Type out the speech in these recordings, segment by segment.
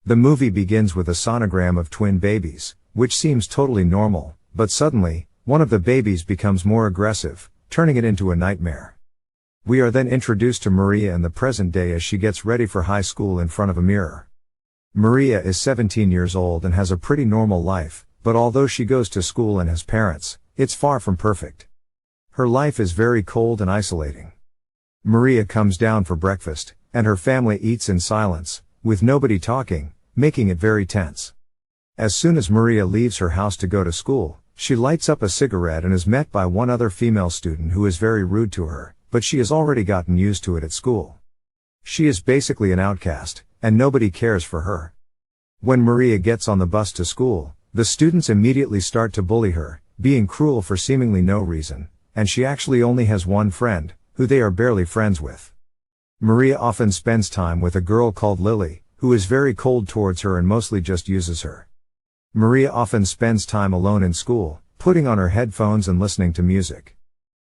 The movie begins with a sonogram of twin babies, which seems totally normal, but suddenly, one of the babies becomes more aggressive, turning it into a nightmare. We are then introduced to Maria in the present day as she gets ready for high school in front of a mirror. Maria is 17 years old and has a pretty normal life, but although she goes to school and has parents, it's far from perfect. Her life is very cold and isolating. Maria comes down for breakfast, and her family eats in silence, with nobody talking, making it very tense. As soon as Maria leaves her house to go to school, she lights up a cigarette and is met by one other female student who is very rude to her, but she has already gotten used to it at school. She is basically an outcast, and nobody cares for her. When Maria gets on the bus to school, the students immediately start to bully her, being cruel for seemingly no reason, and she actually only has one friend, who they are barely friends with. Maria often spends time with a girl called Lily, who is very cold towards her and mostly just uses her. Maria often spends time alone in school, putting on her headphones and listening to music.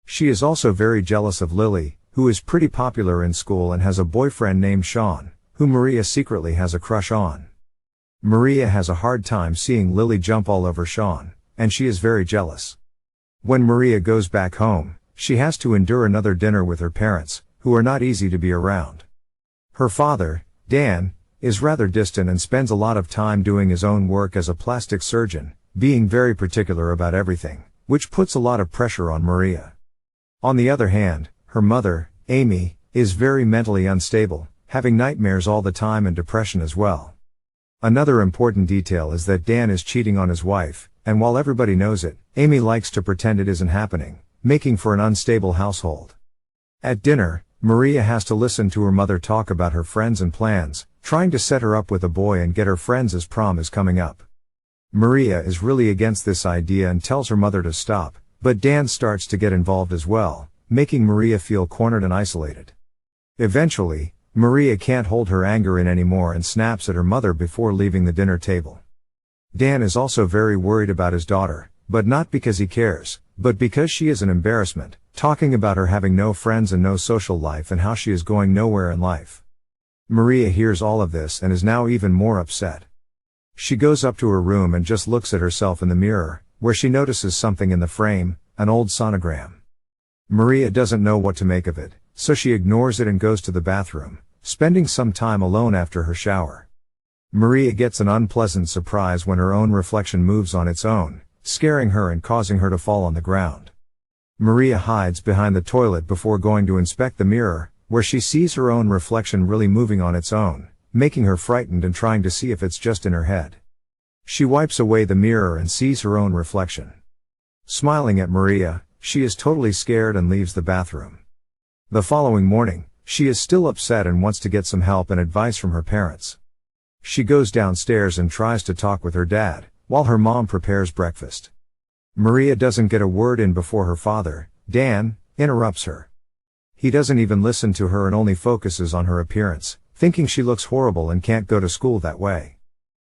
She is also very jealous of Lily, who is pretty popular in school and has a boyfriend named Sean, who Maria secretly has a crush on. Maria has a hard time seeing Lily jump all over Sean, and she is very jealous. When Maria goes back home, she has to endure another dinner with her parents, who are not easy to be around. Her father, Dan, is rather distant and spends a lot of time doing his own work as a plastic surgeon, being very particular about everything, which puts a lot of pressure on Maria. On the other hand, her mother, Amy, is very mentally unstable, having nightmares all the time and depression as well. Another important detail is that Dan is cheating on his wife, and while everybody knows it, Amy likes to pretend it isn't happening, making for an unstable household. At dinner, Maria has to listen to her mother talk about her friends and plans, trying to set her up with a boy and get her friends as prom is coming up. Maria is really against this idea and tells her mother to stop, but Dan starts to get involved as well, making Maria feel cornered and isolated. Eventually, Maria can't hold her anger in anymore and snaps at her mother before leaving the dinner table. Dan is also very worried about his daughter, but not because he cares, but because she is an embarrassment, talking about her having no friends and no social life and how she is going nowhere in life. Maria hears all of this and is now even more upset. She goes up to her room and just looks at herself in the mirror, where she notices something in the frame, an old sonogram. Maria doesn't know what to make of it, so she ignores it and goes to the bathroom, spending some time alone after her shower. Maria gets an unpleasant surprise when her own reflection moves on its own, scaring her and causing her to fall on the ground. Maria hides behind the toilet before going to inspect the mirror, where she sees her own reflection really moving on its own, making her frightened and trying to see if it's just in her head. She wipes away the mirror and sees her own reflection. Smiling at Maria, she is totally scared and leaves the bathroom. The following morning, she is still upset and wants to get some help and advice from her parents. She goes downstairs and tries to talk with her dad, while her mom prepares breakfast. Maria doesn't get a word in before her father, Dan, interrupts her. He doesn't even listen to her and only focuses on her appearance, thinking she looks horrible and can't go to school that way.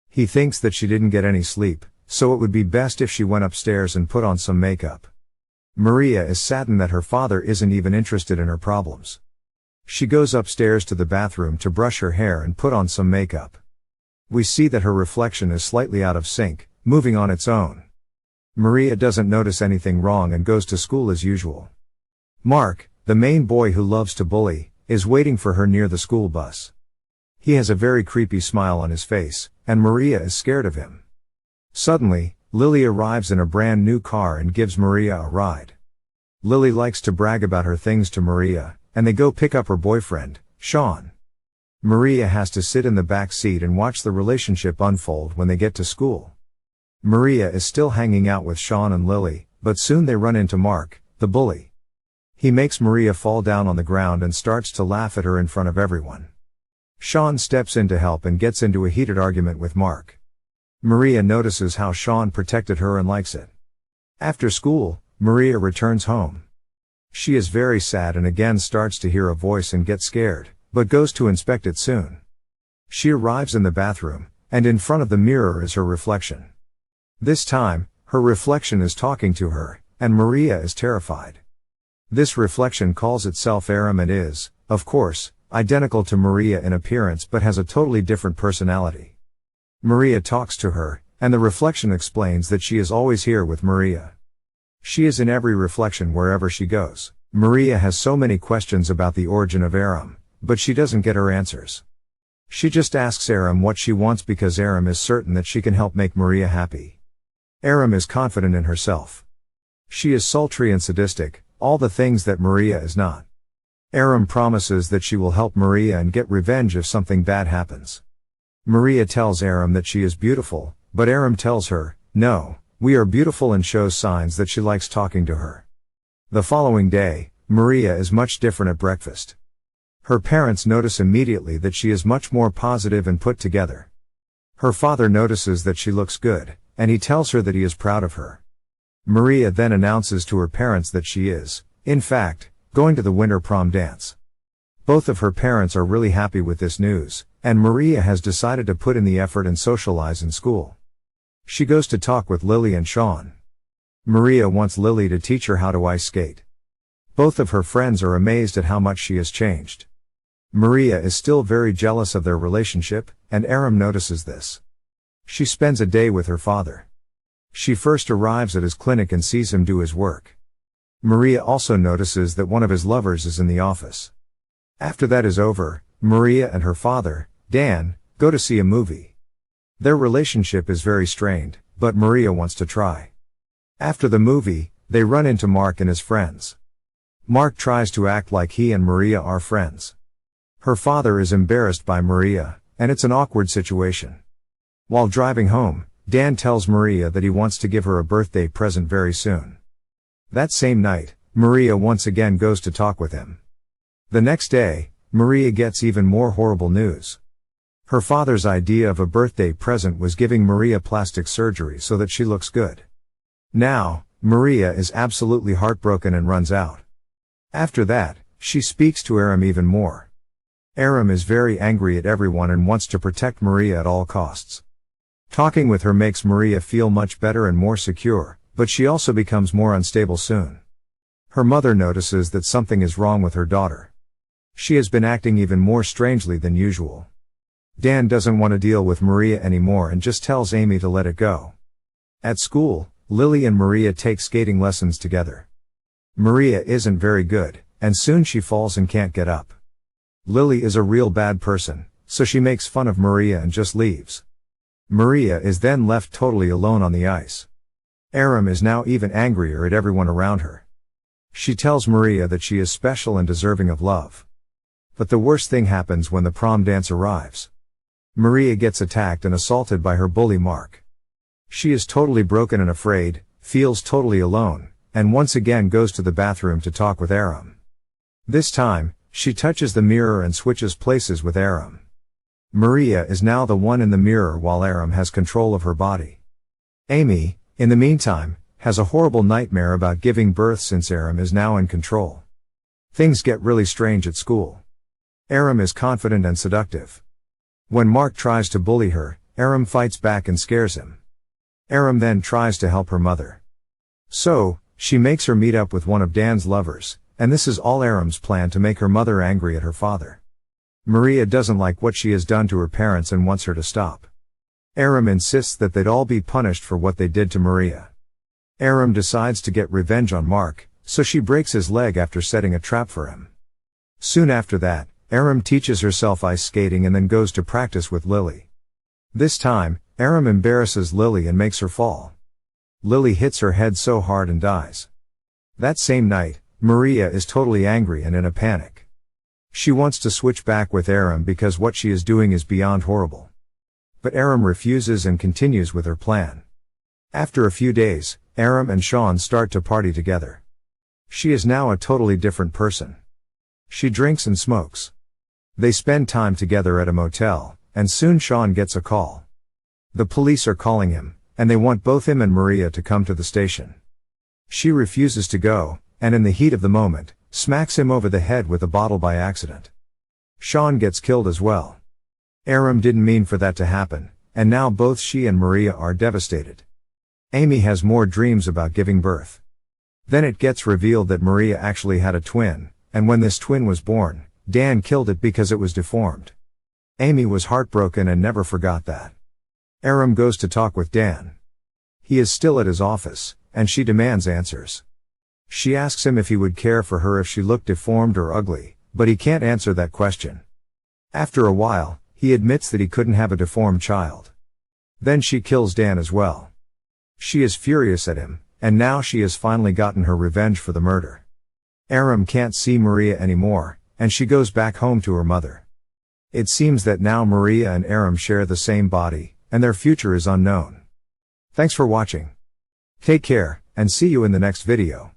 He thinks that she didn't get any sleep, so it would be best if she went upstairs and put on some makeup. Maria is saddened that her father isn't even interested in her problems. She goes upstairs to the bathroom to brush her hair and put on some makeup. We see that her reflection is slightly out of sync, moving on its own. Maria doesn't notice anything wrong and goes to school as usual. Mark, the main boy who loves to bully, is waiting for her near the school bus. He has a very creepy smile on his face, and Maria is scared of him. Suddenly, Lily arrives in a brand new car and gives Maria a ride. Lily likes to brag about her things to Maria, and they go pick up her boyfriend, Sean. Maria has to sit in the back seat and watch the relationship unfold when they get to school. Maria is still hanging out with Sean and Lily, but soon they run into Mark, the bully. He makes Maria fall down on the ground and starts to laugh at her in front of everyone. Sean steps in to help and gets into a heated argument with Mark. Maria notices how Sean protected her and likes it. After school, Maria returns home. She is very sad and again starts to hear a voice and gets scared, but goes to inspect it soon. She arrives in the bathroom, and in front of the mirror is her reflection. This time, her reflection is talking to her, and Maria is terrified. This reflection calls itself Aram and is, of course, identical to Maria in appearance but has a totally different personality. Maria talks to her, and the reflection explains that she is always here with Maria. She is in every reflection wherever she goes. Maria has so many questions about the origin of Aram, but she doesn't get her answers. She just asks Aram what she wants because Aram is certain that she can help make Maria happy. Aram is confident in herself. She is sultry and sadistic, all the things that Maria is not. Aram promises that she will help Maria and get revenge if something bad happens. Maria tells Aram that she is beautiful, but Aram tells her, "No, we are beautiful," and shows signs that she likes talking to her. The following day, Maria is much different at breakfast. Her parents notice immediately that she is much more positive and put together. Her father notices that she looks good, and he tells her that he is proud of her. Maria then announces to her parents that she is, in fact, going to the winter prom dance. Both of her parents are really happy with this news, and Maria has decided to put in the effort and socialize in school. She goes to talk with Lily and Sean. Maria wants Lily to teach her how to ice skate. Both of her friends are amazed at how much she has changed. Maria is still very jealous of their relationship, and Aram notices this. She spends a day with her father. She first arrives at his clinic and sees him do his work. Maria also notices that one of his lovers is in the office. After that is over, Maria and her father, Dan, go to see a movie. Their relationship is very strained, but Maria wants to try. After the movie, they run into Mark and his friends. Mark tries to act like he and Maria are friends. Her father is embarrassed by Maria, and it's an awkward situation. While driving home, Dan tells Maria that he wants to give her a birthday present very soon. That same night, Maria once again goes to talk with him. The next day, Maria gets even more horrible news. Her father's idea of a birthday present was giving Maria plastic surgery so that she looks good. Now, Maria is absolutely heartbroken and runs out. After that, she speaks to Aram even more. Aram is very angry at everyone and wants to protect Maria at all costs. Talking with her makes Maria feel much better and more secure, but she also becomes more unstable soon. Her mother notices that something is wrong with her daughter. She has been acting even more strangely than usual. Dan doesn't want to deal with Maria anymore and just tells Amy to let it go. At school, Lily and Maria take skating lessons together. Maria isn't very good, and soon she falls and can't get up. Lily is a real bad person, so she makes fun of Maria and just leaves. Maria is then left totally alone on the ice. Aram is now even angrier at everyone around her. She tells Maria that she is special and deserving of love. But the worst thing happens when the prom dance arrives. Maria gets attacked and assaulted by her bully Mark. She is totally broken and afraid, feels totally alone, and once again goes to the bathroom to talk with Aram. This time, she touches the mirror and switches places with Aram. Maria is now the one in the mirror while Aram has control of her body. Amy, in the meantime, has a horrible nightmare about giving birth since Aram is now in control. Things get really strange at school. Aram is confident and seductive. When Mark tries to bully her, Aram fights back and scares him. Aram then tries to help her mother. So, she makes her meet up with one of Dan's lovers, and this is all Aram's plan to make her mother angry at her father. Maria doesn't like what she has done to her parents and wants her to stop. Aram insists that they'd all be punished for what they did to Maria. Aram decides to get revenge on Mark, so she breaks his leg after setting a trap for him. Soon after that, Aram teaches herself ice skating and then goes to practice with Lily. This time, Aram embarrasses Lily and makes her fall. Lily hits her head so hard and dies. That same night, Maria is totally angry and in a panic. She wants to switch back with Aram because what she is doing is beyond horrible. But Aram refuses and continues with her plan. After a few days, Aram and Sean start to party together. She is now a totally different person. She drinks and smokes. They spend time together at a motel, and soon Sean gets a call. The police are calling him, and they want both him and Maria to come to the station. She refuses to go, and in the heat of the moment, smacks him over the head with a bottle by accident. Sean gets killed as well. Aram didn't mean for that to happen, and now both she and Maria are devastated. Amy has more dreams about giving birth. Then it gets revealed that Maria actually had a twin, and when this twin was born, Dan killed it because it was deformed. Amy was heartbroken and never forgot that. Aram goes to talk with Dan. He is still at his office, and she demands answers. She asks him if he would care for her if she looked deformed or ugly, but he can't answer that question. After a while, he admits that he couldn't have a deformed child. Then she kills Dan as well. She is furious at him, and now she has finally gotten her revenge for the murder. Aram can't see Maria anymore, and she goes back home to her mother. It seems that now Maria and Aram share the same body, and their future is unknown. Thanks for watching. Take care, and see you in the next video.